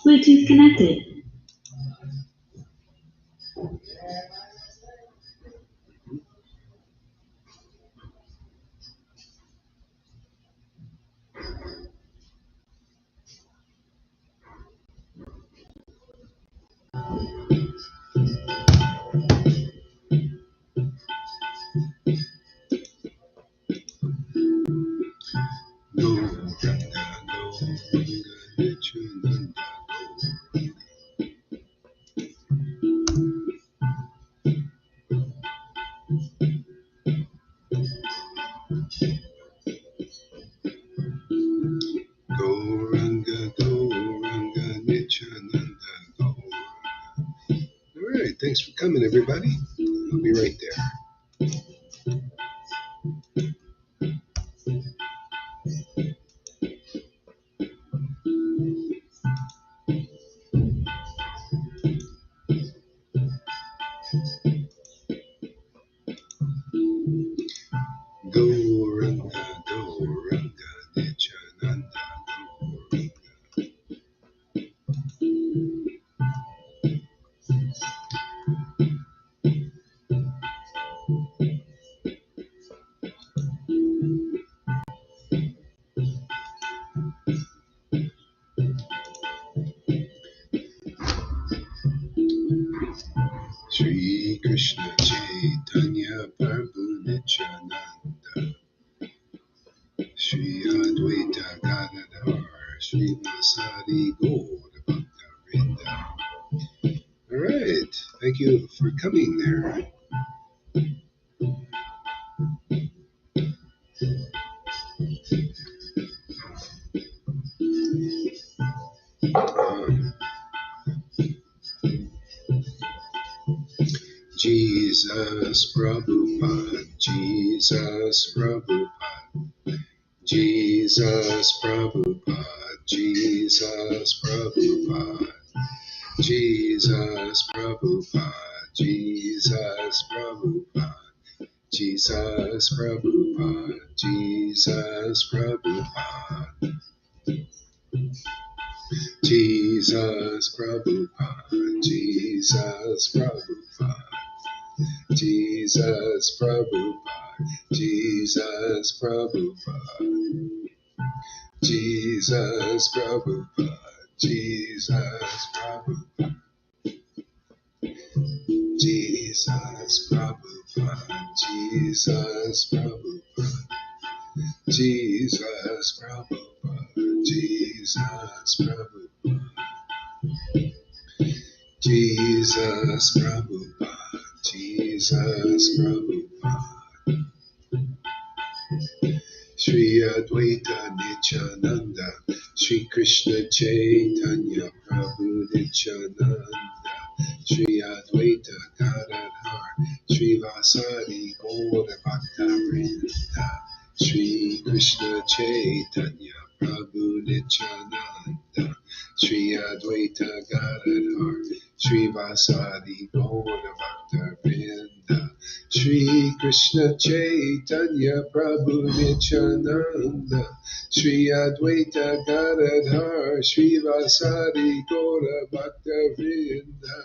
Bluetooth connected. Thanks for coming, everybody. I'll be right there. Shri Krishna Chaitanya Prabhu Nityananda Shri Advaita Gadadhar Shri Vasari Gaur Bhakta. All right, thank you for coming there. Jesus Prabhupada, Jesus Prabhupada, Jesus Prabhupada, Jesus Prabhupada, Jesus Prabhupada, Jesus Prabhupada, Jesus Prabhupada, Jesus Prabhupada, Jesus Prabhupada, Jesus Prabhupada. Jesus Prabhupada, Jesus Prabhupada, Jesus Prabhupada, Jesus Prabhupada, Jesus Prabhupada, Jesus Prabhupada, Jesus Prabhupada, Jesus Prabhupada, Jesus Prabhupada, Jesus Prabhupada. Shri Advaita Nityananda, Shri Krishna Chaitanya Prabhu Nityananda, Shri Advaita Gadadhar, Shri Vasari Gaur Bhakta Vrinda, Shri Krishna Chaitanya Prabhu Nityananda, Shri Advaita Gadadhar, Shri Vasari Gaur Bhakta Vrinda, Shri Krishna Chaitanya Prabhu Nityananda, Shri Advaita Gadadhar, Shri Vasari Gaura Bhakta Vrinda,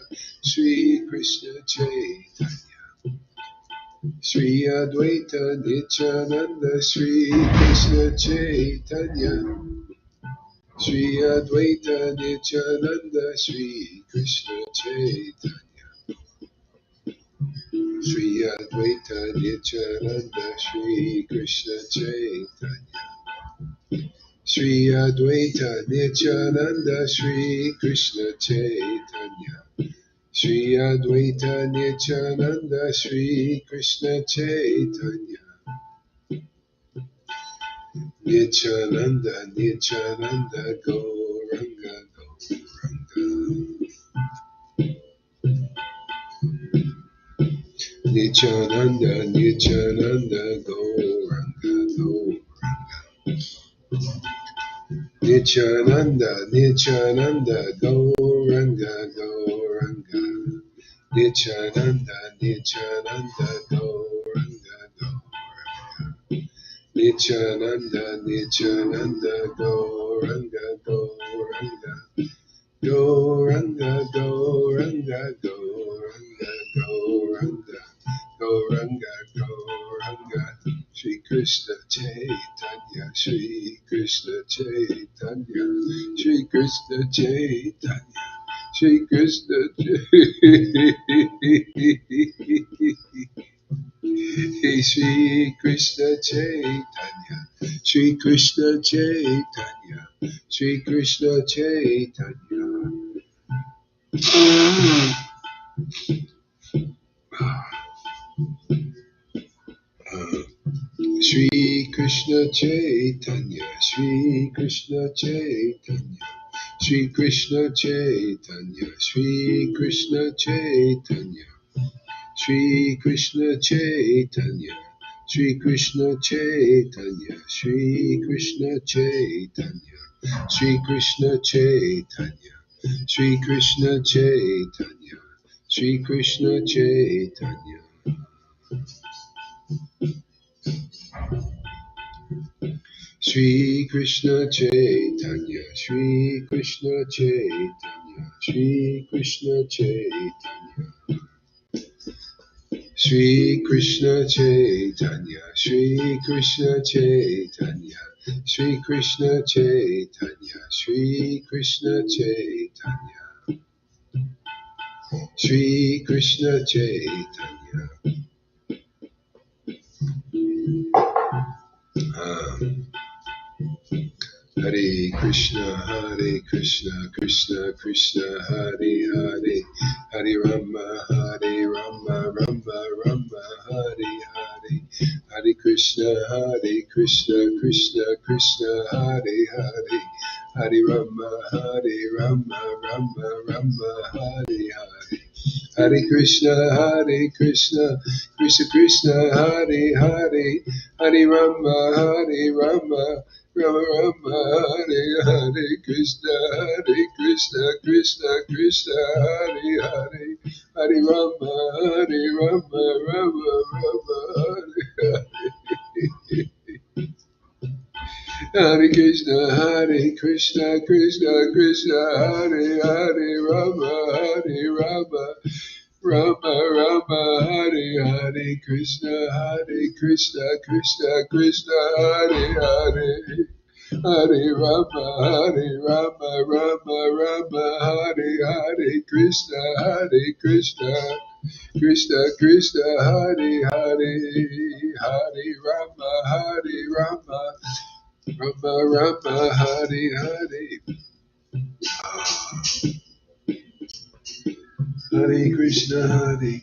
Shri Krishna Chaitanya, Shri Advaita Nityananda, Shri Krishna Chaitanya, Shri Advaita Nityananda, Shri Krishna Chaitanya. Shri Advaita Nityananda, Shri Krishna Chaitanya. Shri Advaita Nityananda, Shri Krishna Chaitanya. Shri Advaita Nityananda, Shri Krishna Chaitanya. Nityananda, Nityananda, Gauranga, Gauranga. Nityananda, Nityananda, Gauranga, Gauranga. Nityananda, Nityananda, Gauranga, Gauranga. Nityananda, Nityananda, Gauranga, Gauranga. Nityananda, Nityananda, Gauranga, Gauranga. Gauranga, Gauranga, Gauranga, Gauranga, Gauranga, Gauranga. Shri Krishna Chaitanya, Shri Krishna Chaitanya, Shri Krishna Chaitanya, Shri Krishna Shri Krishna Chaitanya, Shri Krishna Chaitanya, Shri Krishna Chaitanya. Shri Krishna Chaitanya, Shri Krishna Chaitanya, Shri Krishna Chaitanya, Shri Krishna Chaitanya, Shri Krishna Chaitanya, Shri Krishna Chaitanya, Shri Krishna Chaitanya, Shri Krishna Chaitanya, Shri Krishna Chaitanya, Shri Krishna Chaitanya. Shri Krishna Chaitanya, Shri Krishna Chaitanya, Shri Krishna Chaitanya. Shri Krishna Chaitanya, Shri Krishna Chaitanya, Shri Krishna Chaitanya, Shri Krishna Chaitanya, Shri Krishna Chaitanya. Hare Krishna, Krishna Krishna, Hare Hare, Hare Rama, Rama Rama, Hare Hare, Hare Krishna, Krishna Krishna, Hare Hare, Hare Rama, Rama Rama, Hare Hare. Hare Krishna, Krishna Krishna, Hare Hare, Hare Rama, Rama Rama, Hare Hare, Krishna, Krishna Krishna, Hare Hare, Hare Rama, Rama Rama, Hare Hare. Hare Krishna, Krishna Krishna, Hare Hare, Rama, Rama Rama, Hare Hare, Krishna, Krishna Krishna, Hare Hare, Hare Rama, Rama Rama, Hare Hare, Krishna, Krishna Krishna, Hare Hare, Hare Rama, Rama Rama, Hare Hare. Hare Krishna,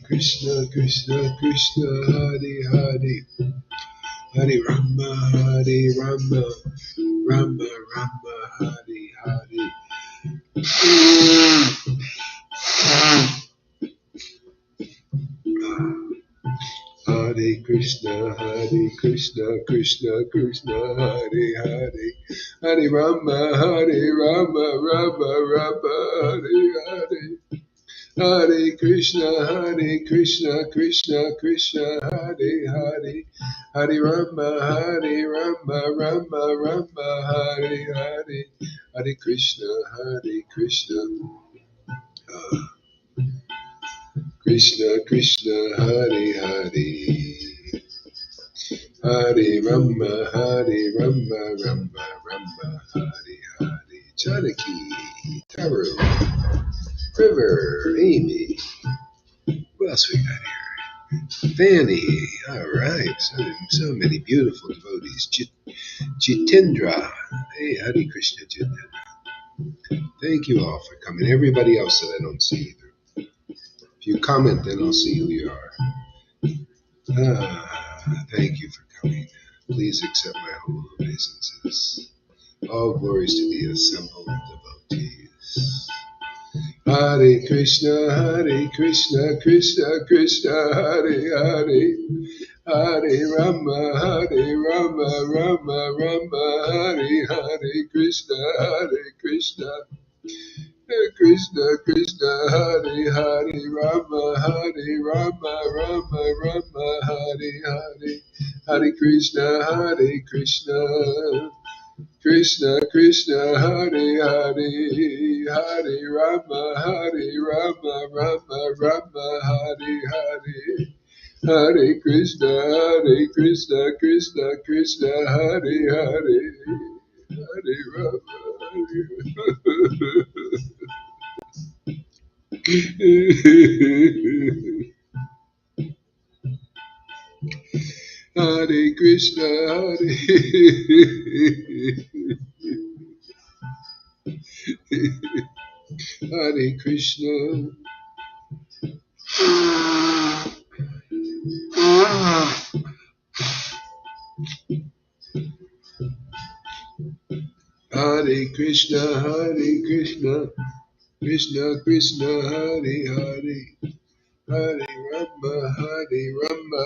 Krishna Krishna, Hare Hare, Hare Rama, Rama Rama, Hare Hare. Hare Krishna, Krishna Krishna, Hare Hare, Hare Rama, Rama Rama, Hare Hare. Hare Krishna, Krishna Krishna, Hare Hare, Hare Rama, Rama Rama, Hare Hare, Hare Krishna, Krishna Krishna, Hare Hare, Hare Rama, Rama Rama, Hare Hare. Janaki, Taru, River, Amy. What else we got here? Fanny, all right. So many beautiful devotees. Jitendra. Hey, Hare Krishna, Jitendra. Thank you all for coming. Everybody else that I don't see either. If you comment, then I'll see who you are. Thank you for coming. Please accept my humble obeisances. All glories to the assembled devotees. Hare Krishna, Krishna Krishna, Hare Hare, Hare Rama, Rama Rama, Hare Hare, Krishna, Krishna Krishna Krishna, Hare Hare Rama, Hare Rama, Rama Rama, Hare Hare, Hare Krishna, Krishna Krishna, Hare Hare, Hare Rama, Hare Rama, Rama Rama, Hare Hare, Hare Krishna, Krishna Krishna, Hare Hare, Hare Rama, Hare Krishna, Hare Krishna. Hare Krishna, Krishna Krishna, Hare Hare, Hare Rama,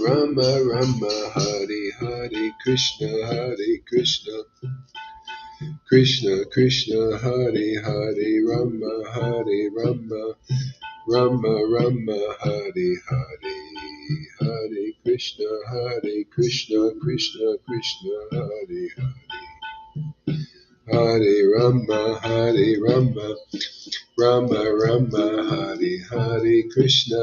Rama Rama, Hare Hare, Krishna, Krishna Krishna, Hare Hare, Rama, Rama Rama, Hare Hare, Hare Krishna, Krishna Krishna, Hare Hare, Hare Rama, Rama Rama, Hare Hare, Krishna,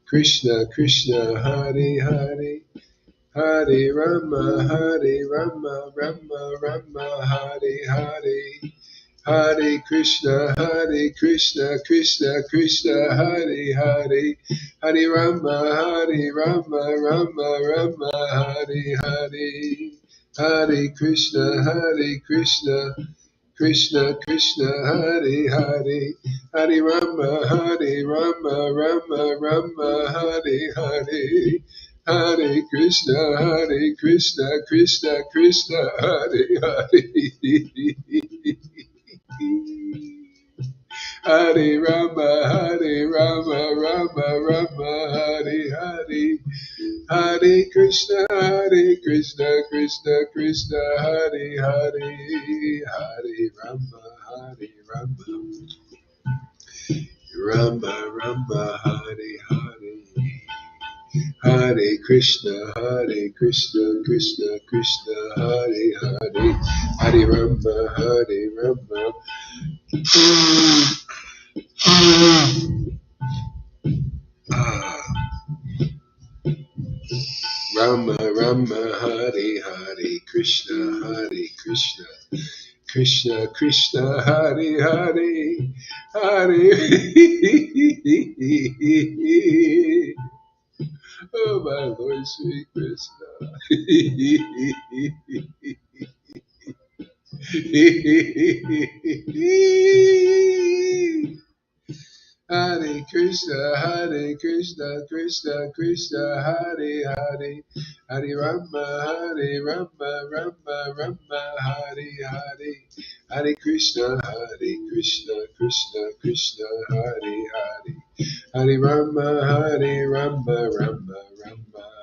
Krishna Krishna, Hare Hare, Hare Rama, Rama Rama, Hare Hare, Hare Krishna, Krishna Krishna, Hare Hare, Hare Rama, Rama Rama, Hare Hare, Hare Krishna, Krishna Krishna, Hare Hare, Hare Rama, Rama Rama, Hare Hare, Hare Krishna, Krishna Krishna, Hare Hare, Hare Rama, Rama Rama, Hare Hare, Hare Krishna, Krishna Krishna, Hare Hare, Hare Rama, Rama Rama, Hare Hare, Hare Krishna, Krishna Krishna, Hare Hare, Hare Rama, Rama Rama, Hare Hare, Krishna, Krishna Krishna, Hare Hare, Hare. Oh my Lord, sweet Krishna. Hare Krishna, Krishna Krishna, Hare Hare, Hare Rama, Rama Rama, Hare Hare, Hare Krishna, Krishna Krishna, Hare Hare, Hare Rama, Rama Rama,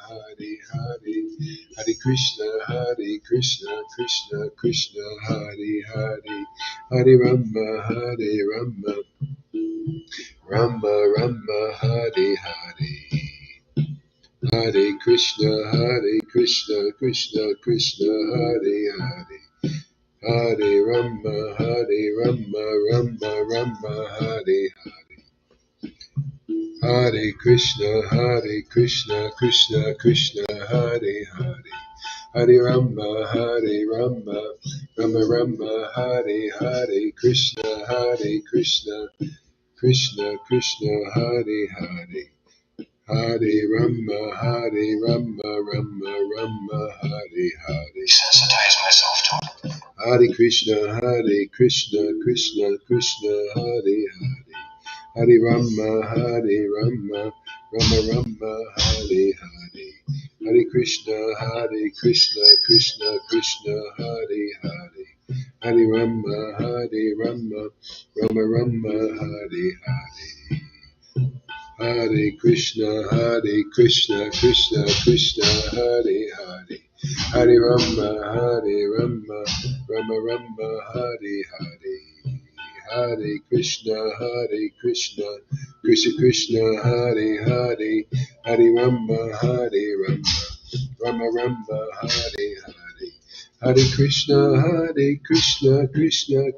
Hare Hare, Hare Krishna, Krishna Krishna, Hare Hare, Hare Rama, Rama Rama, Hare Hare, Hare Krishna, Krishna Krishna, Hare Hare, Hare Rama, Rama Rama, Hare Hare, Hare Krishna, Krishna Krishna, Hare Hare, Hare Rama, Rama Rama, Hare Hare, Krishna, Krishna Krishna Hare Hare, Hare Rama, Rama Rama, Hare Hare. Sensitize myself to it. Hare Krishna, Krishna Krishna, Hare Hare, Hare Rama, Rama Rama, Hare Hare, Hare Krishna, Krishna Krishna, Hare Hare, Hare Rama, Rama Rama, Hare Hare, Hare Krishna, Krishna Krishna, Hare Hare, Hare Rama, Rama Rama, Hare Hare, Hare Krishna, Krishna Krishna, Hare Hare, Hare Rama, Rama Rama, Hare Hare. Hare Krishna, Krishna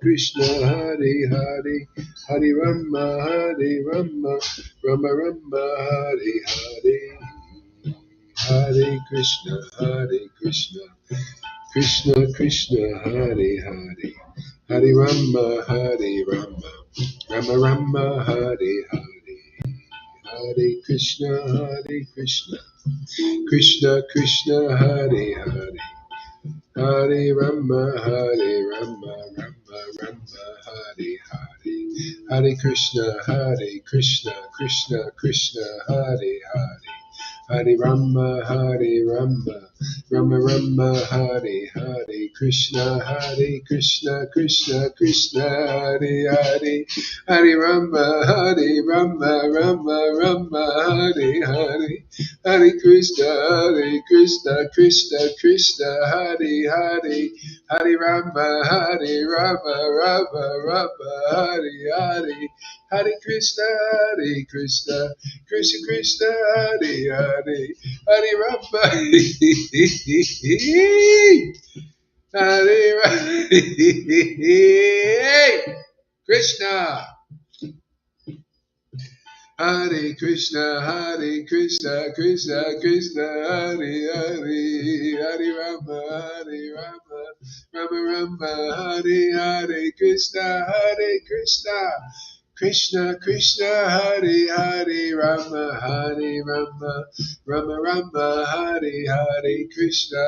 Krishna, Hare Hare, Hare Rama, Rama Rama, Hare Hare. Hare Krishna, Krishna Krishna, Hare Hare, Hare Rama, Rama Rama, Hare Hare. Hare Krishna, Krishna Krishna, Hare Hare, Hare Rama, Rama Rama, Hare Hare. Hare Krishna, Krishna Krishna, Hare Hare. Hare Rama, Rama Rama, Hare Hare. Krishna, Krishna Krishna, Hare Hare. Hare Rama, Rama Rama, Hare Hare. Hare Krishna, Krishna, Hare Hare. Hare Rama, Rama Rama, Hare Hare. Hare Krishna, Krishna Krishna, Hare Hare. Hare Rama, Hare Rama, Krishna. Hare Krishna, Krishna Krishna, Hare Hare. Hare Rama, Rama Rama, Hare Hare. Krishna, Krishna Krishna, Hare Hare. Rama, Rama Rama, Hare Hare. Krishna,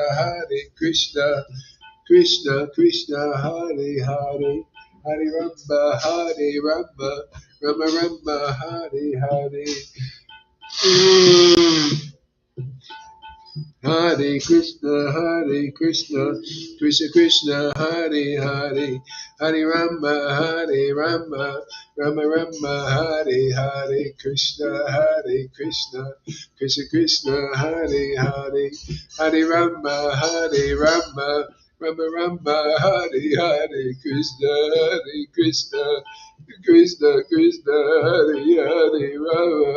Krishna Krishna, Hare Hare. Hare Rama, Rama Rama, Hare Hare. Hare Krishna, Krishna Krishna, Hare Hare. Hare Rama, Rama Rama, Hare Hare. Krishna, Krishna Krishna, Hare Hare. Hare Rama, Rama Rama Rama, Hare Hare. Krishna, Krishna Krishna Hare Hare Rama.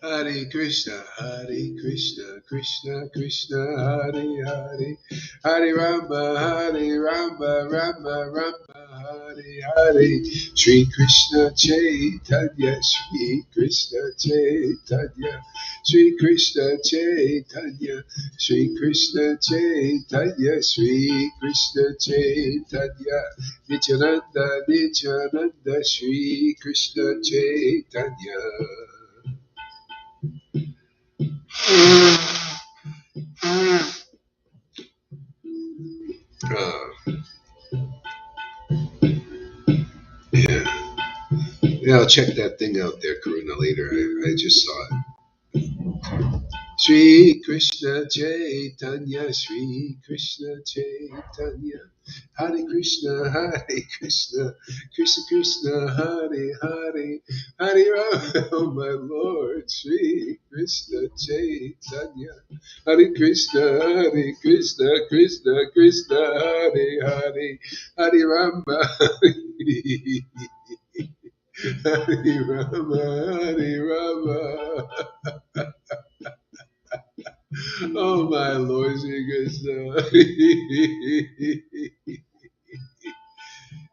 Hare Krishna, Krishna Krishna, Hare Hare. Hare Rama, Rama Rama, Hare Hare. Shri Krishna Chaitanya, Shri Krishna Chaitanya, Shri Krishna Chaitanya, Shri Krishna Chaitanya, Shri Krishna Chaitanya, Nityananda, Shri Krishna Chaitanya. Yeah. Yeah, I'll check that thing out there, Karuna, later. I just saw it. Shri Krishna Chaitanya, Shri Krishna Chaitanya, Hare Krishna, Krishna Krishna, Hare Hare, Hare Rama, oh my Lord, Shri Krishna Chaitanya, Hare Krishna, Krishna Krishna, Hare Hare, Hare Rama, Hare Rama, Hare Rama. Oh my Lord Shri Krishna.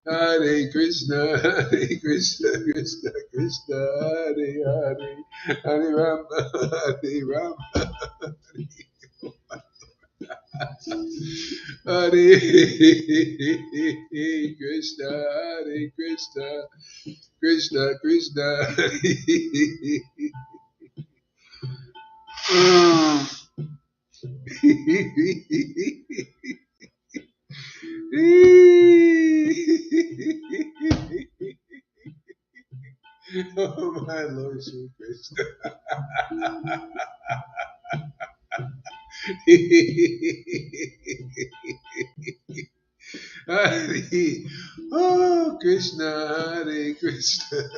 Hare Krishna, Krishna Krishna, Hare Hare, Hare Rama, Hare Rama, Hare Krishna, Krishna Krishna. Oh my Lord Shri Krishna. Hare, Oh, Krishna, Hare Krishna.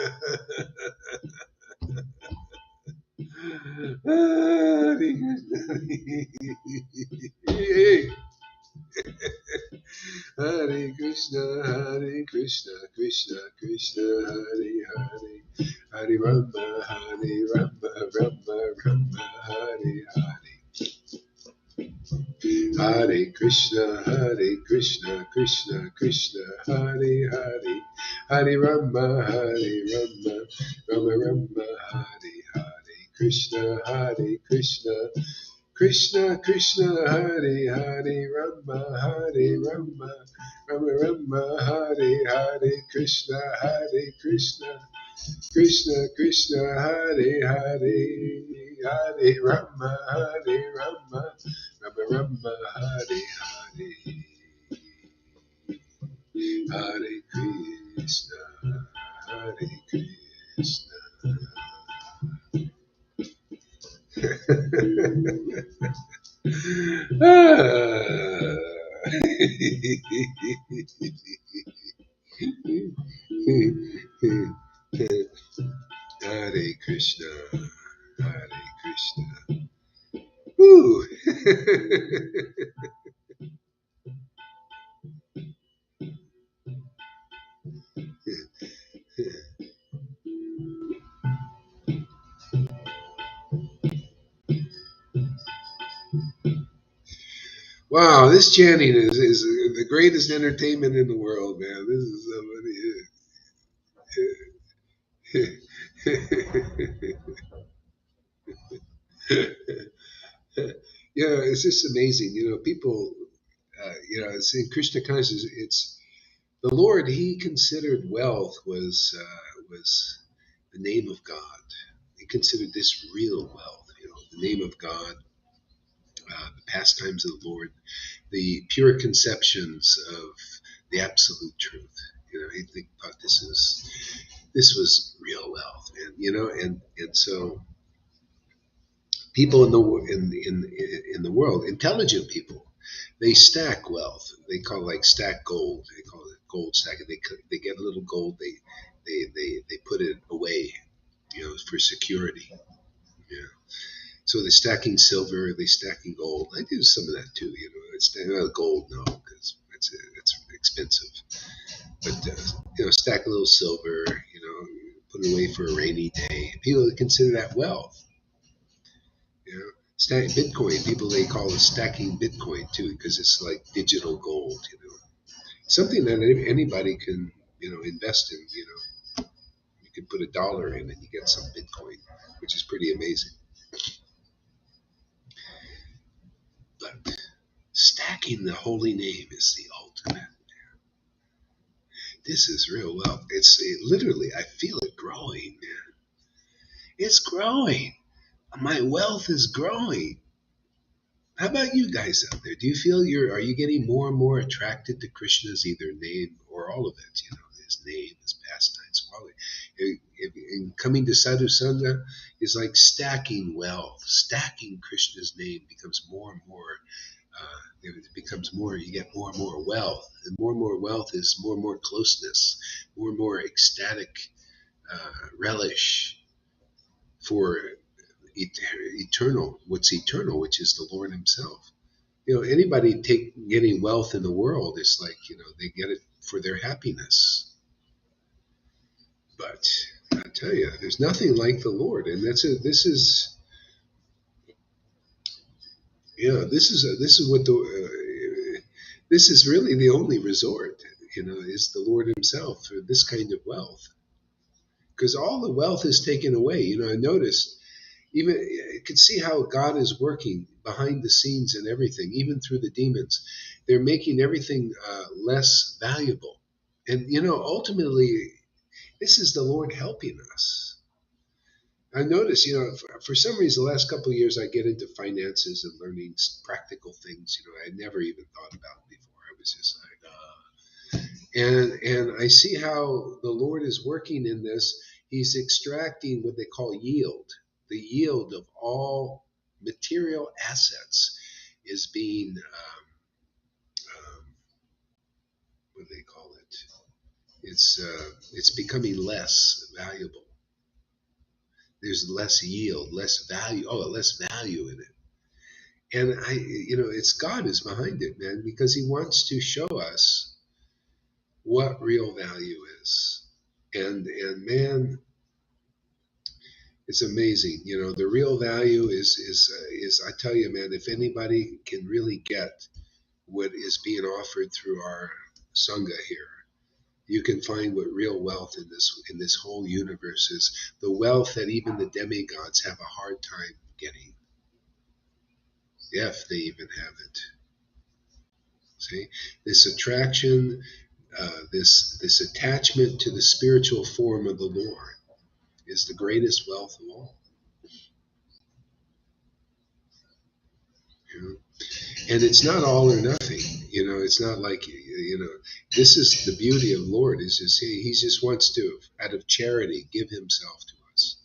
Hare Krishna. Hare Krishna, Hare Krishna, Krishna Krishna, Hare Hare, Hare Rama, Hare Rama, Rama Rama, Hare Hare. Hare Krishna, Hare Krishna, Krishna Krishna, Hare Hare, Hare Rama, Hare Rama, Rama Rama, Hare Hare. Krishna, Hare Krishna, Krishna Krishna, Hare Hare, Rama, Hare Rama, Rama Rama, Hare Hare. Krishna, Hare Krishna, Krishna Krishna, Hare Hare, Hare Rama, Hare Rama, Rama Rama, Hare Hare. Hare Krishna, Hare Krishna. Hare Krishna, Hare Krishna. Woo. Wow, this chanting is the greatest entertainment in the world, man. This is somebody. It's just amazing. People. It's in Krishna consciousness. It's the Lord. He considered wealth was the name of God. He considered this real wealth. The name of God, the pastimes of the Lord, the pure conceptions of the absolute truth. He thought this was real wealth, man. And so people in the world, intelligent people, they stack wealth. They call it like stack gold. They call it gold stacking. They get a little gold. They put it away, for security. Yeah. So they're stacking silver. They're stacking gold. I do some of that too. It's gold, no, because it's expensive. But stack a little silver. Put it away for a rainy day. People consider that wealth. Stack Bitcoin. People, they call it stacking Bitcoin too, because it's like digital gold. Something that anybody can invest in. You can put $1 in and you get some Bitcoin, which is pretty amazing. But stacking the holy name is the ultimate. This is real wealth. Literally, I feel it growing, man. It's growing. My wealth is growing. How about you guys out there? Do you feel are you getting more and more attracted to Krishna's either name or all of it? His name, his pastimes, all of it. And coming to Sadhu Sangha is like stacking wealth. Stacking Krishna's name becomes more and more. It becomes more. You get more and more wealth, and more wealth is more and more closeness, more and more ecstatic relish for eternal. What's eternal, which is the Lord Himself. Anybody getting wealth in the world is like, they get it for their happiness. But I tell you, there's nothing like the Lord, and this is what this is really the only resort. Is the Lord Himself for this kind of wealth, because all the wealth is taken away. I noticed. Even you can see how God is working behind the scenes and everything, even through the demons. They're making everything less valuable. And, ultimately, this is the Lord helping us. I notice, for some reason, the last couple of years, I get into finances and learning practical things, I never even thought about before. I was just like, and I see how the Lord is working in this. He's extracting what they call yield. The yield of all material assets is being, what do they call it? it's becoming less valuable. There's less yield, less value. Oh, less value in it. And it's God is behind it, man, because He wants to show us what real value is. And man, it's amazing. The real value is I tell you, man, if anybody can really get what is being offered through our Sangha here, you can find what real wealth in this whole universe is. The wealth that even the demigods have a hard time getting, if they even have it. See, this attraction, this attachment to the spiritual form of the Lord is the greatest wealth of all. And it's not all or nothing. It's not like, this is the beauty of Lord, is just he just wants to, out of charity, give himself to us.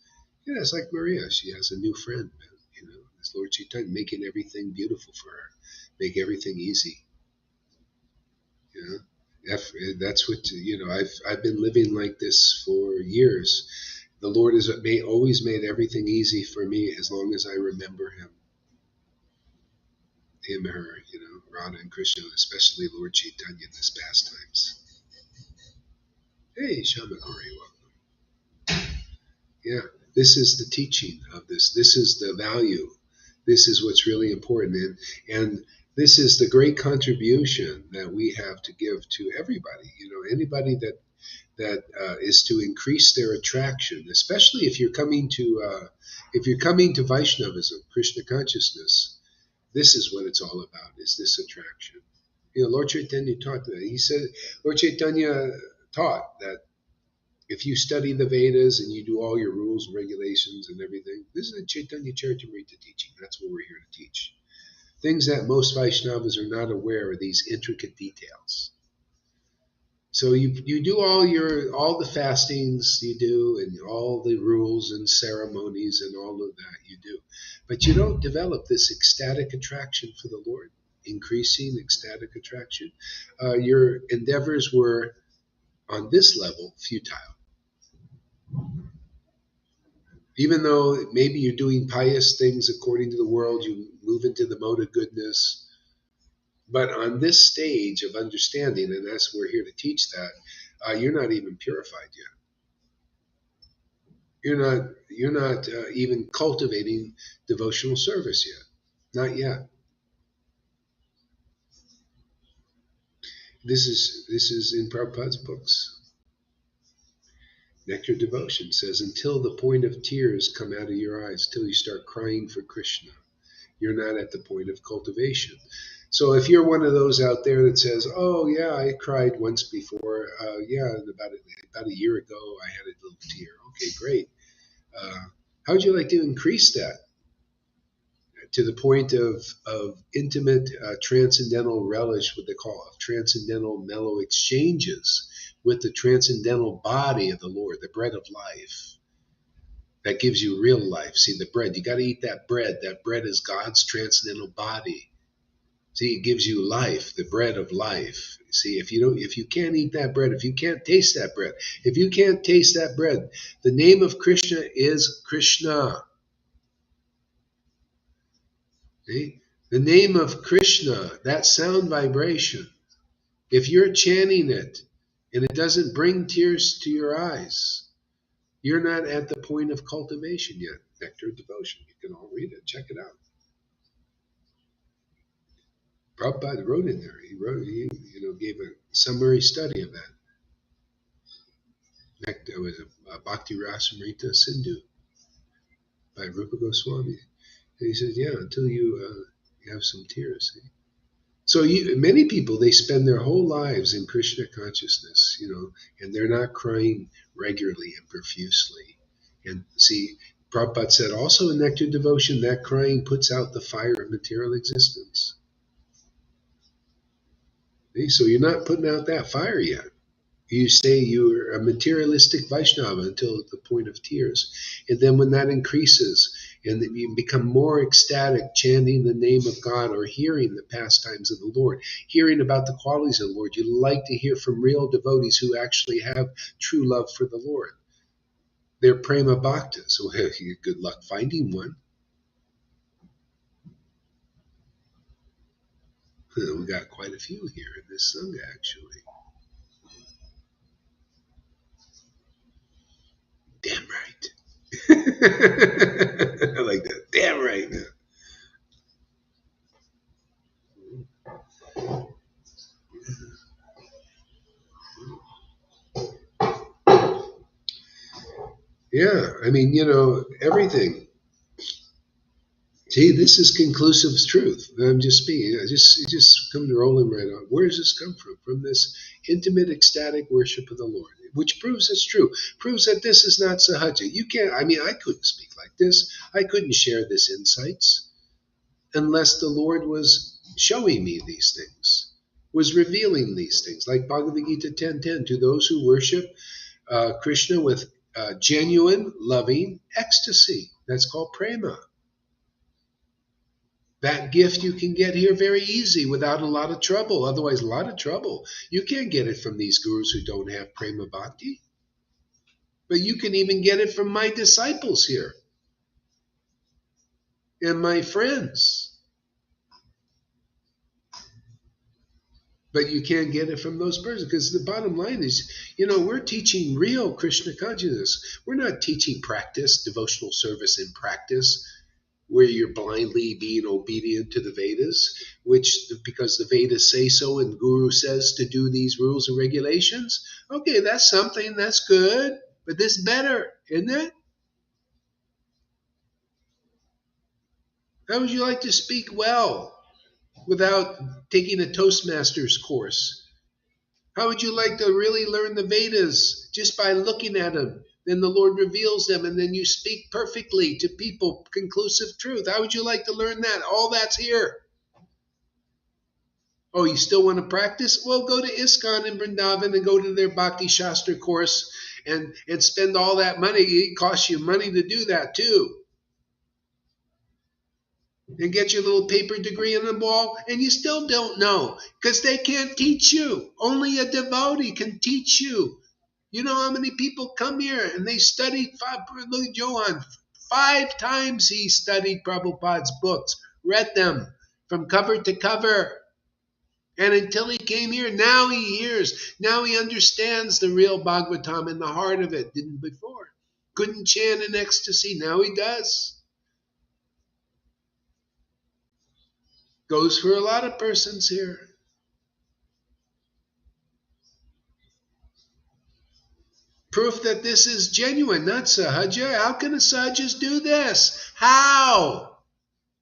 It's like Maria. She has a new friend, it's Lord Caitanya, making everything beautiful for her, make everything easy. That's what, I've been living like this for years. The Lord has always made everything easy for me as long as I remember him, her, Radha and Krishna, especially Lord Caitanya in this pastimes. Hey, Shamakori, welcome. Yeah, this is the teaching of this. This is the value. This is what's really important. And this is the great contribution that we have to give to everybody. Anybody that is to increase their attraction, especially if you're coming to Vaishnavism, Krishna consciousness. This is what it's all about, is this attraction. Lord Caitanya taught that. He said, Lord Caitanya taught that if you study the Vedas and you do all your rules and regulations and everything, this is a Chaitanya Charitamrita teaching. That's what we're here to teach. Things that most Vaishnavas are not aware of, these intricate details. So you do all the fastings you do, and all the rules and ceremonies and all of that you do. But you don't develop this ecstatic attraction for the Lord, increasing ecstatic attraction. Your endeavors were, on this level, futile. Even though maybe you're doing pious things according to the world, you move into the mode of goodness. But on this stage of understanding, and that's we're here to teach that, you're not even purified yet. You're not even cultivating devotional service yet. Not yet. This is in Prabhupada's books. Nectar Devotion says, until the point of tears come out of your eyes, till you start crying for Krishna, you're not at the point of cultivation. So if you're one of those out there that says, oh yeah, I cried once before, about a year ago I had a little tear. Okay, great. How would you like to increase that to the point of intimate transcendental relish, what they call transcendental mellow exchanges with the transcendental body of the Lord, the bread of life that gives you real life? See, the bread, you got to eat that bread. That bread is God's transcendental body. See, it gives you life, the bread of life. See, if you can't eat that bread, if you can't taste that bread, if you can't taste that bread, the name of Krishna is Krishna. See? The name of Krishna, that sound vibration, if you're chanting it and it doesn't bring tears to your eyes, you're not at the point of cultivation yet. Nectar Devotion. You can all read it. Check it out. Prabhupada wrote in there. He gave a summary study of that. It was a Bhakti Rasamrita Sindhu by Rupa Goswami. And he says, yeah, until you have some tears. See? So many people, they spend their whole lives in Krishna consciousness, and they're not crying regularly and profusely. And see, Prabhupada said also in Nectar Devotion, that crying puts out the fire of material existence. See? So you're not putting out that fire yet. You say you're a materialistic Vaishnava until the point of tears. And then when that increases and that you become more ecstatic chanting the name of God or hearing the pastimes of the Lord, hearing about the qualities of the Lord. You like to hear from real devotees who actually have true love for the Lord. They're prema bhaktas. So good luck finding one. We got quite a few here in this Sangha, actually. Damn right. I like that. Damn right. Yeah, I mean, everything. See, this is conclusive truth. I'm just speaking. I just come to rolling right on. Where does this come from? From this intimate, ecstatic worship of the Lord, which proves it's true. Proves that this is not sahaja. You can't. I mean, I couldn't speak like this. I couldn't share this insights unless the Lord was showing me these things, was revealing these things, like Bhagavad Gita 10:10. To those who worship Krishna with genuine, loving ecstasy. That's called prema. That gift you can get here very easy without a lot of trouble. Otherwise, a lot of trouble. You can't get it from these gurus who don't have prema bhakti. But you can even get it from my disciples here and my friends. But you can't get it from those persons because the bottom line is, we're teaching real Krishna consciousness. We're not teaching practice, devotional service in practice, where you're blindly being obedient to the Vedas, which because the Vedas say so and Guru says to do these rules and regulations. Okay, that's something, that's good, but this is better, isn't it? How would you like to speak well without taking a Toastmasters course? How would you like to really learn the Vedas just by looking at them? Then the Lord reveals them, and then you speak perfectly to people, conclusive truth. How would you like to learn that? All that's here. Oh, you still want to practice? Well, go to ISKCON in Vrindavan and go to their Bhakti Shastra course and spend all that money. It costs you money to do that too. And get your little paper degree on the wall, and you still don't know because they can't teach you. Only a devotee can teach you. You know how many people come here and they study? Look at Johan. 5 times he studied Prabhupada's books, read them from cover to cover. And until he came here, now he hears. Now he understands the real Bhagavatam and the heart of it. Didn't before. Couldn't chant in ecstasy. Now he does. Goes for a lot of persons here. Proof that this is genuine, not sahaja. How can a sahajas do this? How?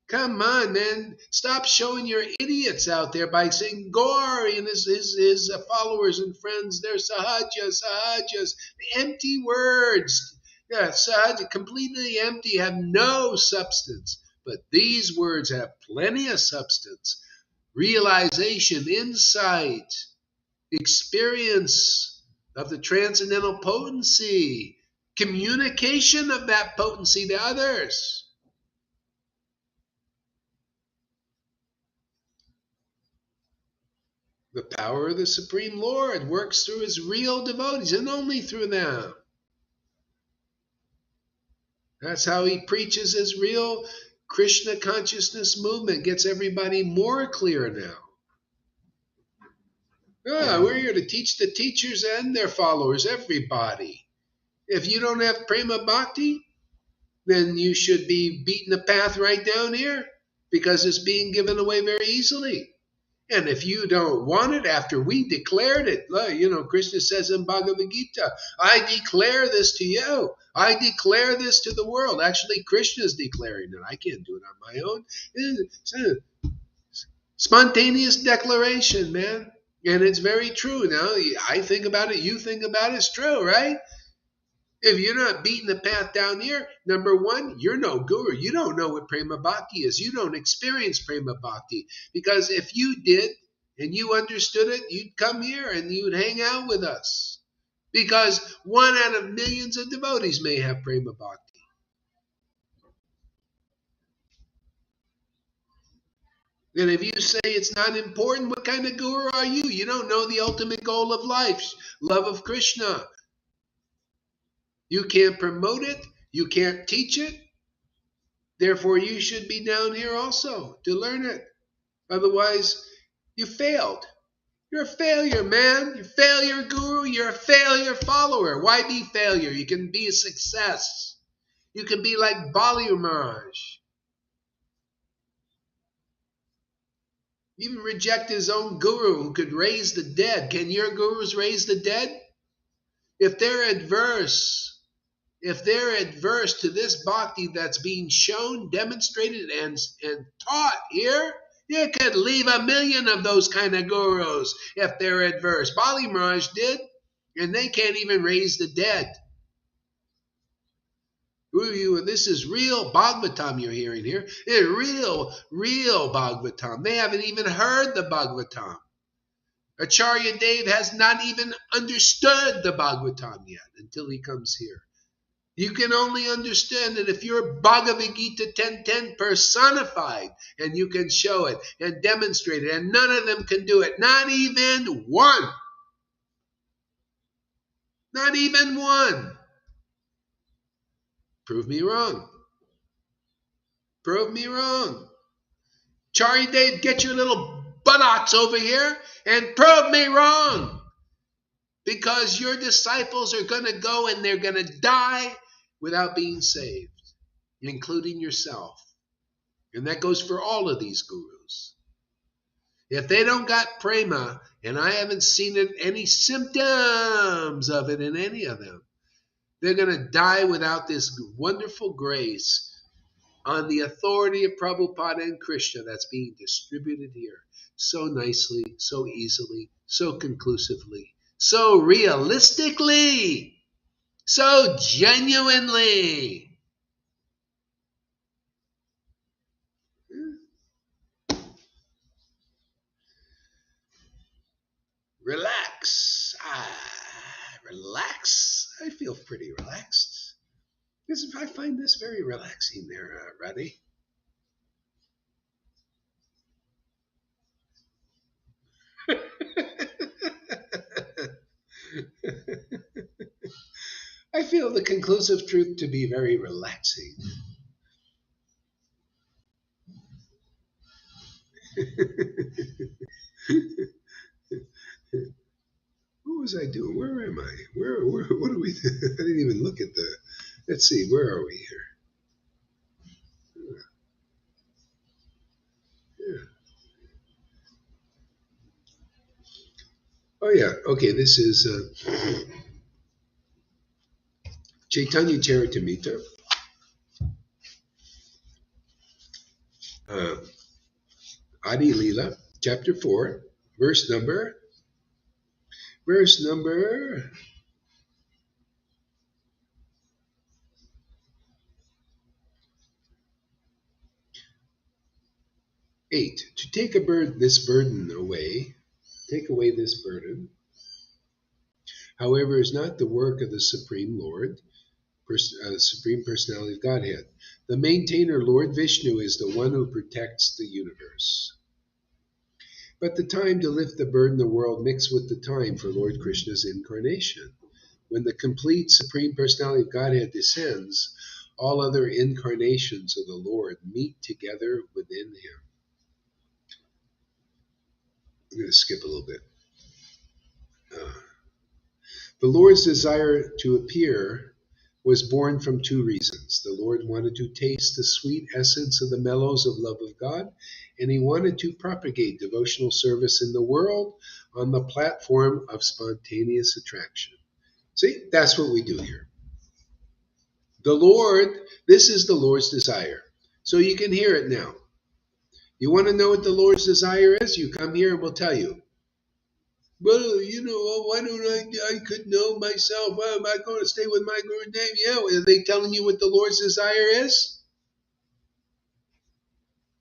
Come on, man. Stop showing your idiots out there by saying Gauri and his followers and friends, they're sahajas. The empty words. Yeah, sahaja, completely empty, have no substance. But these words have plenty of substance. Realization, insight, experience of the transcendental potency, communication of that potency to others. The power of the Supreme Lord works through his real devotees and only through them. That's how he preaches his real Krishna consciousness movement, gets everybody more clear now. We're here to teach the teachers and their followers, everybody. If you don't have prema bhakti, then you should be beating the path right down here because it's being given away very easily. And if you don't want it after we declared it, Krishna says in Bhagavad Gita, I declare this to you. I declare this to the world. Actually, Krishna's declaring it. I can't do it on my own. It's a spontaneous declaration, man. And it's very true. Now, I think about it, you think about it, it's true, right? If you're not beating the path down here, number one, you're no guru. You don't know what prema bhakti is. You don't experience prema bhakti. Because if you did and you understood it, you'd come here and you'd hang out with us. Because 1 out of millions of devotees may have prema bhakti. And if you say it's not important, what kind of guru are you? You don't know the ultimate goal of life, love of Krishna. You can't promote it. You can't teach it. Therefore, you should be down here also to learn it. Otherwise, you failed. You're a failure, man. You're a failure guru. You're a failure follower. Why be failure? You can be a success. You can be like Bali Maharaj. Even reject his own guru who could raise the dead. Can your gurus raise the dead? If they're adverse to this bhakti that's being shown, demonstrated, and taught here, you could leave 1,000,000 of those kind of gurus if they're adverse. Bali Maharaj did, and they can't even raise the dead. This is real Bhagavatam you're hearing here. It's real Bhagavatam. They haven't even heard the Bhagavatam. Acharya Dev has not even understood the Bhagavatam yet until he comes here. You can only understand it if you're Bhagavad Gita 10:10 personified, and you can show it and demonstrate it, and none of them can do it. Not even one. Not even one. Prove me wrong. Prove me wrong. Acharya Dev, get your little buttocks over here and prove me wrong. Because your disciples are going to go and they're going to die without being saved, including yourself. And that goes for all of these gurus. If they don't got prema, and I haven't seen any symptoms of it in any of them, they're going to die without this wonderful grace on the authority of Prabhupada and Krishna that's being distributed here so nicely, so easily, so conclusively, so realistically, so genuinely. Relax. Relax. I feel pretty relaxed. I find this very relaxing there, Radhi. I feel the conclusive truth to be very relaxing. What was I doing? Where am I? What are we? I didn't even look at the. Let's see. Where are we here? Yeah. Oh yeah. Okay. This is Chaitanya Charitamrita. Adi Leela, chapter 4, verse number 8. To take this burden away, take away this burden, however, is not the work of the Supreme Lord, Supreme Personality of Godhead. The maintainer, Lord Vishnu, is the one who protects the universe. But the time to lift the burden of the world mixed with the time for Lord Krishna's incarnation. When the complete Supreme Personality of Godhead descends, all other incarnations of the Lord meet together within him. I'm going to skip a little bit. The Lord's desire to appear was born from 2 reasons. The Lord wanted to taste the sweet essence of the mellows of love of God, and he wanted to propagate devotional service in the world on the platform of spontaneous attraction. See, that's what we do here. This is the Lord's desire. So you can hear it now. You want to know what the Lord's desire is? You come here and we'll tell you. Well, why don't I could know myself? Why am I going to stay with my Gurudev? Yeah, are they telling you what the Lord's desire is?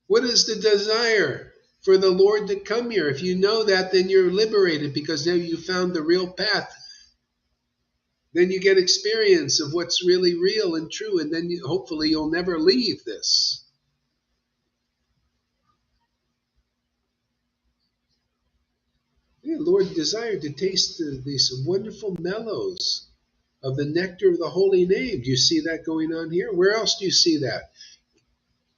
What is the desire? For the Lord to come here. If you know that, then you're liberated because now you found the real path. Then you get experience of what's really real and true, and then hopefully you'll never leave this. Yeah, Lord desired to taste these wonderful mellows of the nectar of the holy name. Do you see that going on here? Where else do you see that?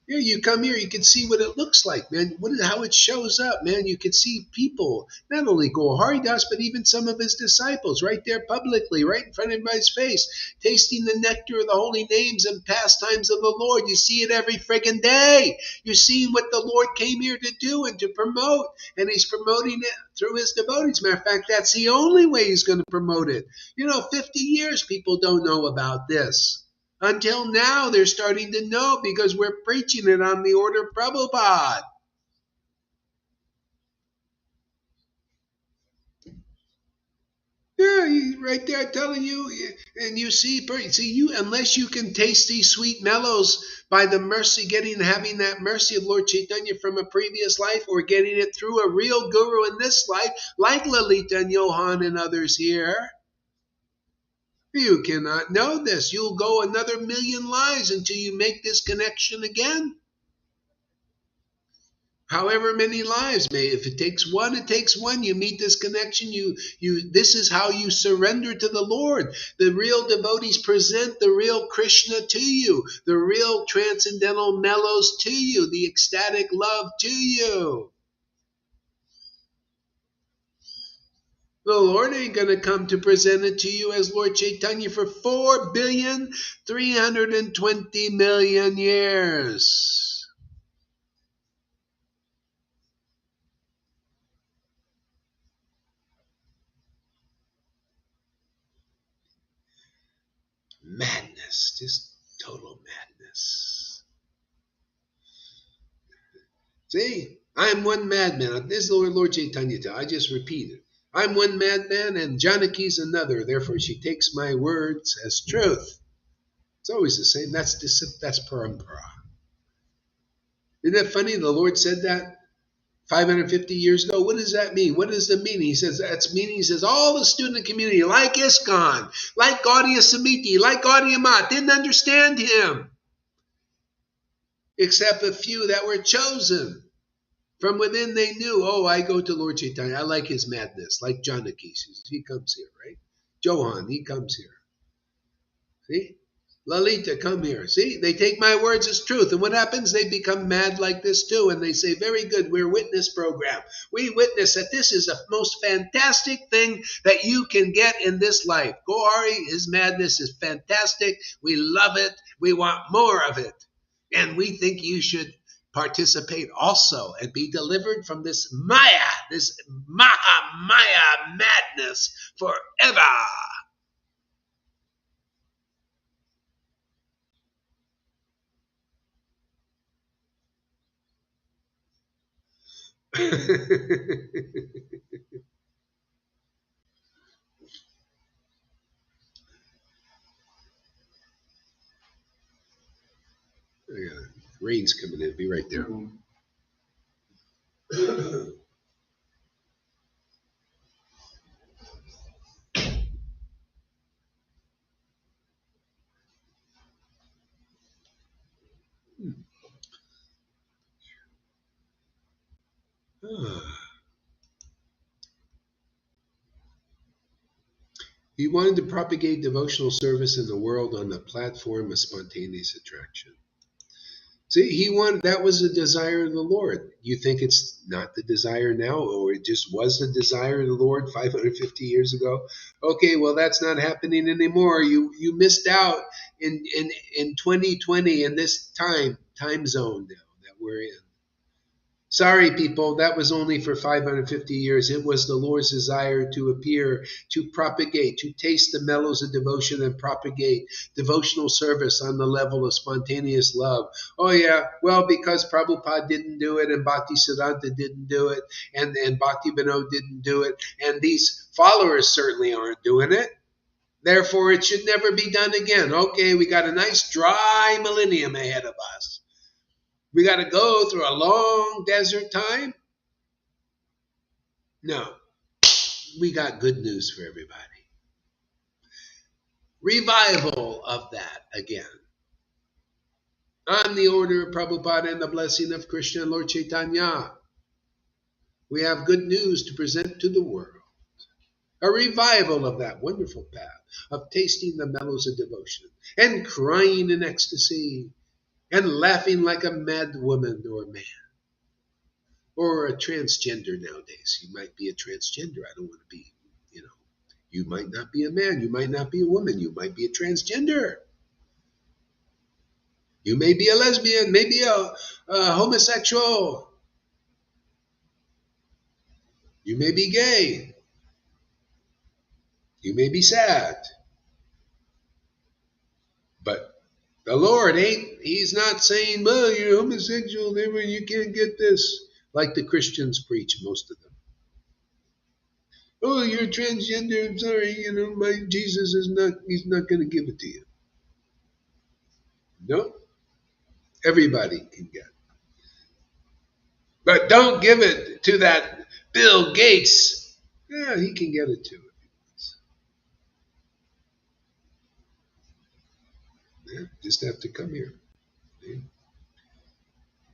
Yeah, you come here, you can see what it looks like, man. How it shows up, man. You can see people, not only Gaur Haridas, but even some of his disciples right there publicly, right in front of everybody's face, tasting the nectar of the holy names and pastimes of the Lord. You see it every friggin' day. You're seeing what the Lord came here to do and to promote, and he's promoting it through his devotees. Matter of fact, that's the only way he's going to promote it. 50 years people don't know about this. Until now, they're starting to know because we're preaching it on the order of Prabhupada. Yeah, he's right there telling you, and you see you unless you can taste these sweet mellows by the mercy, having that mercy of Lord Caitanya from a previous life, or getting it through a real guru in this life, like Lalita and Johan and others here. You cannot know this. You'll go another million lives until you make this connection again. However many lives may, if it takes one, it takes one. You meet this connection. This is how you surrender to the Lord. The real devotees present the real Krishna to you, the real transcendental mellows to you, the ecstatic love to you. The Lord ain't going to come to present it to you as Lord Caitanya for 4,320,000,000 years. Madness, just total madness. See, I'm one madman. This is Lord Caitanya. I just repeat it. I'm one madman and Janaki's another. Therefore, she takes my words as truth. It's always the same. That's parampara. Isn't that funny? The Lord said that 550 years ago. What does that mean? What is the meaning? He says that's meaning. He says all the student community, like ISKCON, like Gaudiya Samiti, like Gaudiya Math, didn't understand him, except a few that were chosen. From within they knew, I go to Lord Caitanya. I like his madness, like Janaki. He comes here, right? Johan, he comes here. See? Lalita, come here. See? They take my words as truth. And what happens? They become mad like this too. And they say, very good, we're witness program. We witness that this is the most fantastic thing that you can get in this life. Gauri, his madness is fantastic. We love it. We want more of it. And we think you should participate also and be delivered from this Maya, this Maha Maya madness forever. Rain's coming in. Be right there. He wanted to propagate devotional service in the world on the platform of spontaneous attraction. See, that was the desire of the Lord. You think it's not the desire now, or it just was the desire of the Lord 550 years ago? Okay, well, that's not happening anymore. You missed out in 2020 in this time zone now that we're in. Sorry, people, that was only for 550 years. It was the Lord's desire to appear, to propagate, to taste the mellows of devotion and propagate devotional service on the level of spontaneous love. Oh, yeah, well, because Prabhupada didn't do it, and Bhaktisiddhanta didn't do it, and Bhakti Vinod didn't do it, and these followers certainly aren't doing it. Therefore, it should never be done again. Okay, we got a nice dry millennium ahead of us. We got to go through a long desert time? No. We got good news for everybody. Revival of that again. On the order of Prabhupada and the blessing of Krishna and Lord Caitanya. We have good news to present to the world. A revival of that wonderful path of tasting the mellows of devotion and crying in ecstasy and laughing like a mad woman or man or a transgender nowadays. You might be a transgender. I don't want to be, you might not be a man. You might not be a woman. You might be a transgender. You may be a lesbian, maybe a homosexual. You may be gay. You may be sad. But the Lord he's not saying, well, you're homosexual, therefore you can't get this, like the Christians preach, most of them. Oh, you're transgender, I'm sorry, my Jesus he's not going to give it to you. No, everybody can get it. But don't give it to that Bill Gates. Yeah, he can get it too. Yeah, just have to come here. Yeah.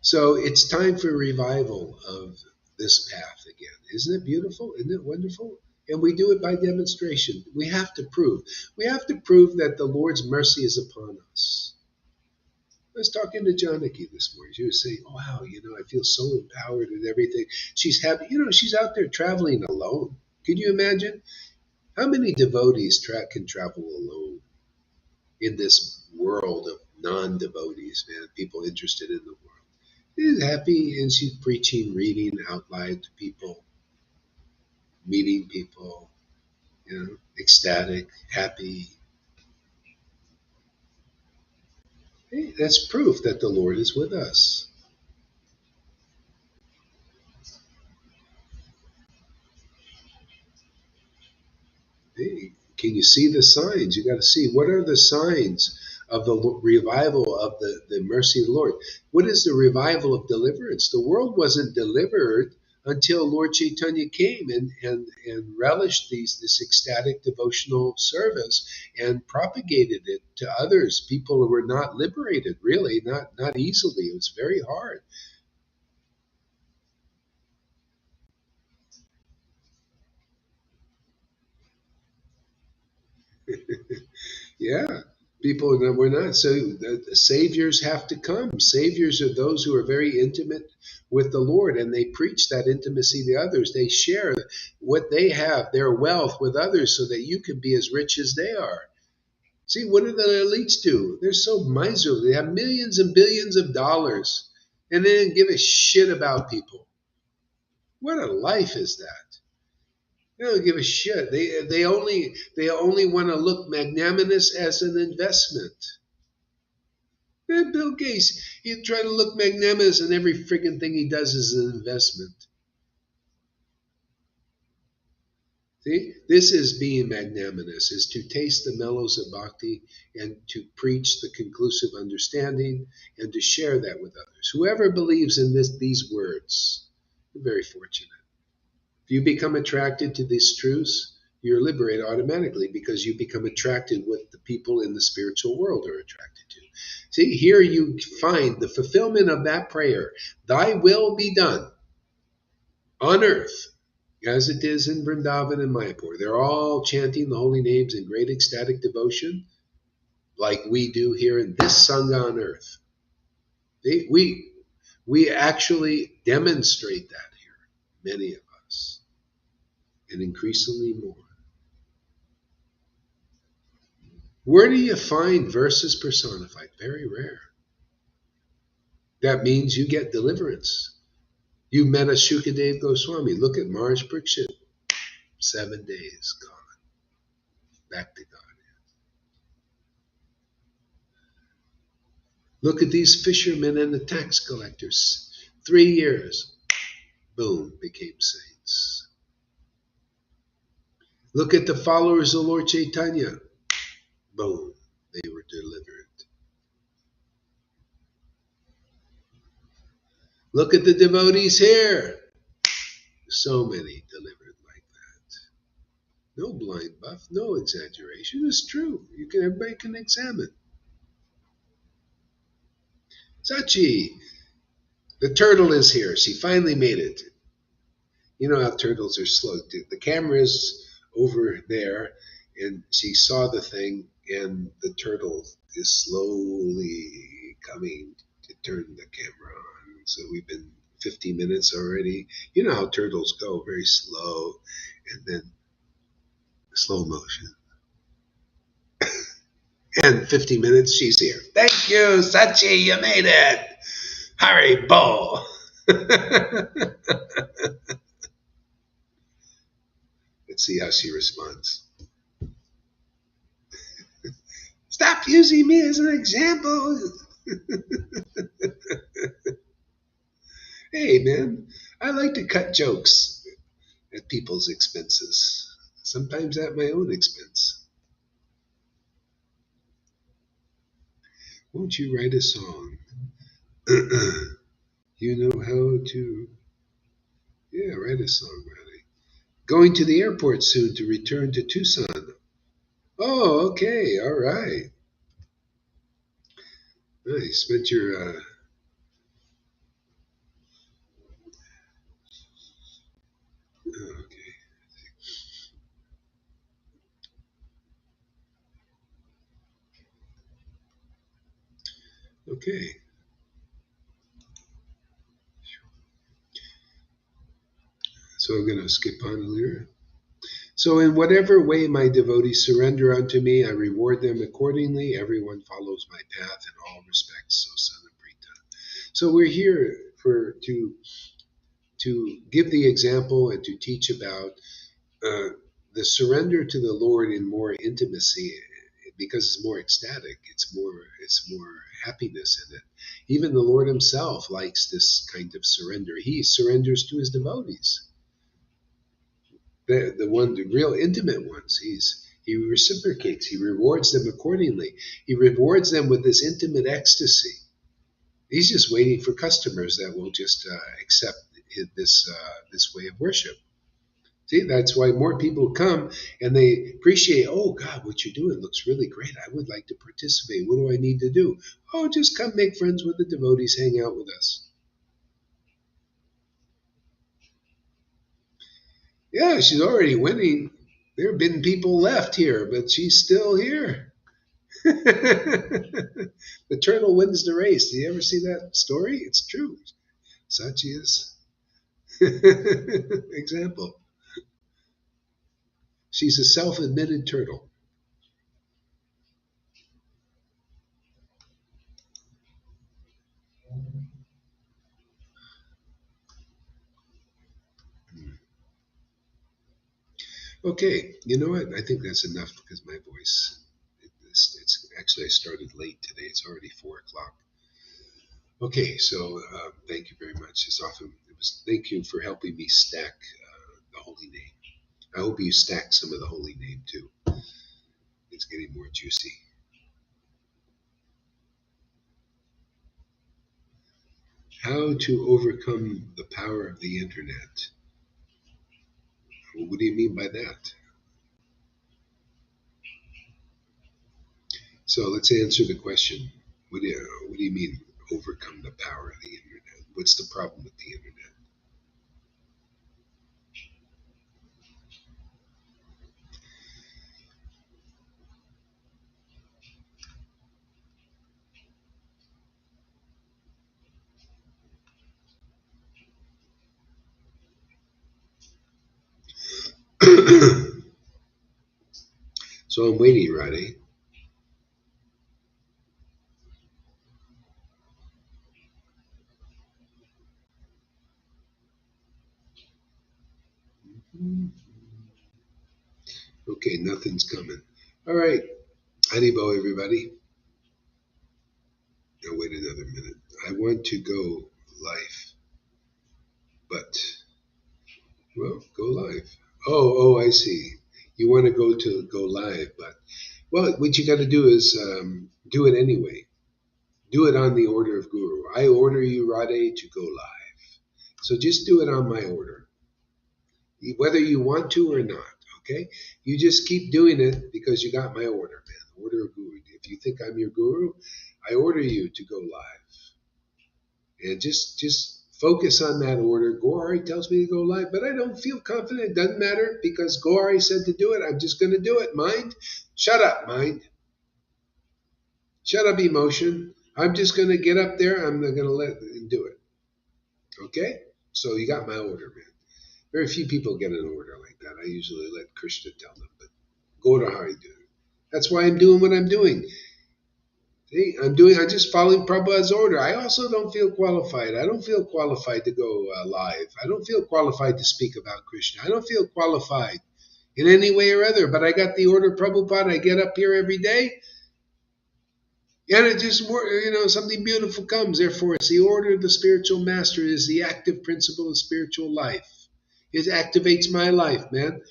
So it's time for revival of this path again. Isn't it beautiful? Isn't it wonderful? And we do it by demonstration. We have to prove. We have to prove that the Lord's mercy is upon us. I was talking to Janaki this morning. She was saying, oh, wow, I feel so empowered and everything. She's happy. She's out there traveling alone. Can you imagine? How many devotees can travel alone in this world of non-devotees, man? People interested in the world. She's happy and she's preaching, reading out loud to people, meeting people, ecstatic, happy. Hey, that's proof that the Lord is with us. Hey, can you see the signs? You got to see, what are the signs of the revival of the mercy of the Lord? What is the revival of deliverance? The world wasn't delivered until Lord Caitanya came and relished this ecstatic devotional service and propagated it to others. People who were not liberated, really, not easily. It was very hard. Yeah, people that were not. So the saviors have to come. Saviors are those who are very intimate with the Lord, and they preach that intimacy to others. They share what they have, their wealth, with others, so that you can be as rich as they are. See, what do the elites do? They're so miserly. They have millions and billions of dollars, and they didn't give a shit about people. What a life is that? They don't give a shit. They only want to look magnanimous as an investment. Bill Gates, he try to look magnanimous, and every friggin' thing he does is an investment. See, this is being magnanimous, is to taste the mellows of bhakti and to preach the conclusive understanding and to share that with others. Whoever believes in these words, you're very fortunate. If you become attracted to these truths, you're liberated automatically because you become attracted what the people in the spiritual world are attracted to. See, here you find the fulfillment of that prayer. Thy will be done on earth as it is in Vrindavan and Mayapur. They're all chanting the holy names in great ecstatic devotion like we do here in this Sangha on earth. We actually demonstrate that here, many of us, and increasingly more. Where do you find verses personified? Very rare. That means you get deliverance. You met a Shukadev Goswami. Look at Maharaj Parikshit. 7 days gone. Back to God. Look at these fishermen and the tax collectors. 3 years. Boom, became saints. Look at the followers of Lord Caitanya. Boom, they were delivered. Look at the devotees here. So many delivered like that. No blind buff, no exaggeration. It's true. Everybody can examine. Sachi, the turtle is here. She finally made it. You know how turtles are slow. The camera is over there, and she saw the thing, and the turtle is slowly coming to turn the camera on. So we've been 50 minutes already. You know how turtles go, very slow, and then slow motion. And 50 minutes, she's here. Thank you, Sachi, you made it. Haribo. Let's see how she responds. Stop using me as an example. Hey, man, I like to cut jokes at people's expenses, sometimes at my own expense. Won't you write a song? You know how to. Yeah, write a song, Riley. Going to the airport soon to return to Tucson. Oh, okay, all right. Nice. Spent your. Okay. Okay. So I'm going to skip on here. So, in whatever way my devotees surrender unto me, I reward them accordingly. Everyone follows my path in all respects. So, son of Brita. So, we're here to give the example and to teach about uh, the surrender to the Lord in more intimacy, because it's more ecstatic. It's more happiness in it. Even the Lord Himself likes this kind of surrender. He surrenders to His devotees. The real intimate ones. He reciprocates. He rewards them accordingly. He rewards them with this intimate ecstasy. He's just waiting for customers that will just accept this way of worship. See, that's why more people come and they appreciate. Oh God, what you're doing looks really great. I would like to participate. What do I need to do? Oh, just come make friends with the devotees. Hang out with us. Yeah, she's already winning. There have been people left here, but she's still here. The turtle wins the race. Do you ever see that story? It's true. Such is example. She's a self-admitted turtle. Okay, you know what? I think that's enough because my voice. It's actually I started late today. It's already 4 o'clock. Okay, so thank you very much. Thank you for helping me stack the holy name. I hope you stack some of the holy name too. It's getting more juicy. How to overcome the power of the internet? Well, what do you mean by that? So let's answer the question. What do you mean overcome the power of the internet? What's the problem with the internet? So I'm waiting, Roddy. Okay, nothing's coming. All right, Haribo, everybody. Now wait another minute. I want to go live, but well, go live. Oh, I see. You want to go live, but well, what you got to do is do it anyway. Do it on the order of Guru. I order you, Radhe, to go live. So just do it on my order, whether you want to or not. Okay? You just keep doing it because you got my order, man. The order of Guru. If you think I'm your Guru, I order you to go live, and just Focus on that order. Gohari tells me to go live, but I don't feel confident. It doesn't matter because Gohari said to do it. I'm just going to do it. Mind, shut up, mind. Shut up, emotion. I'm just going to get up there. I'm not going to let it do it. Okay? So you got my order, man. Very few people get an order like that. I usually let Krishna tell them, but go to Hari do it. That's why I'm doing what I'm doing. See, I'm just following Prabhupada's order. I also don't feel qualified. I don't feel qualified to go live. I don't feel qualified to speak about Krishna. I don't feel qualified in any way or other, but I got the order of Prabhupada. I get up here every day, and it just, something beautiful comes. Therefore, it's the order of the spiritual master. It is the active principle of spiritual life. It activates my life, man.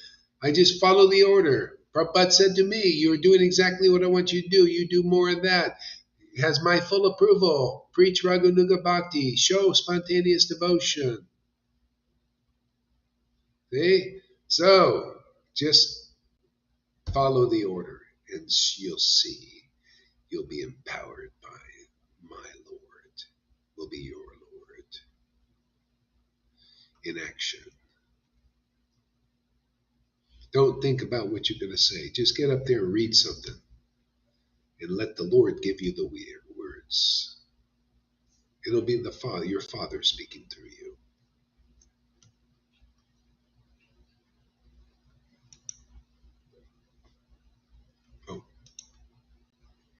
I just follow the order. Prabhupada said to me, you're doing exactly what I want you to do. You do more of that. It has my full approval. Preach Raghunuga Bhakti. Show spontaneous devotion. See? So, just follow the order and you'll see. You'll be empowered by my Lord. Will be your Lord. In action. Don't think about what you're going to say. Just get up there and read something. And let the Lord give you the words. It'll be your Father speaking through you.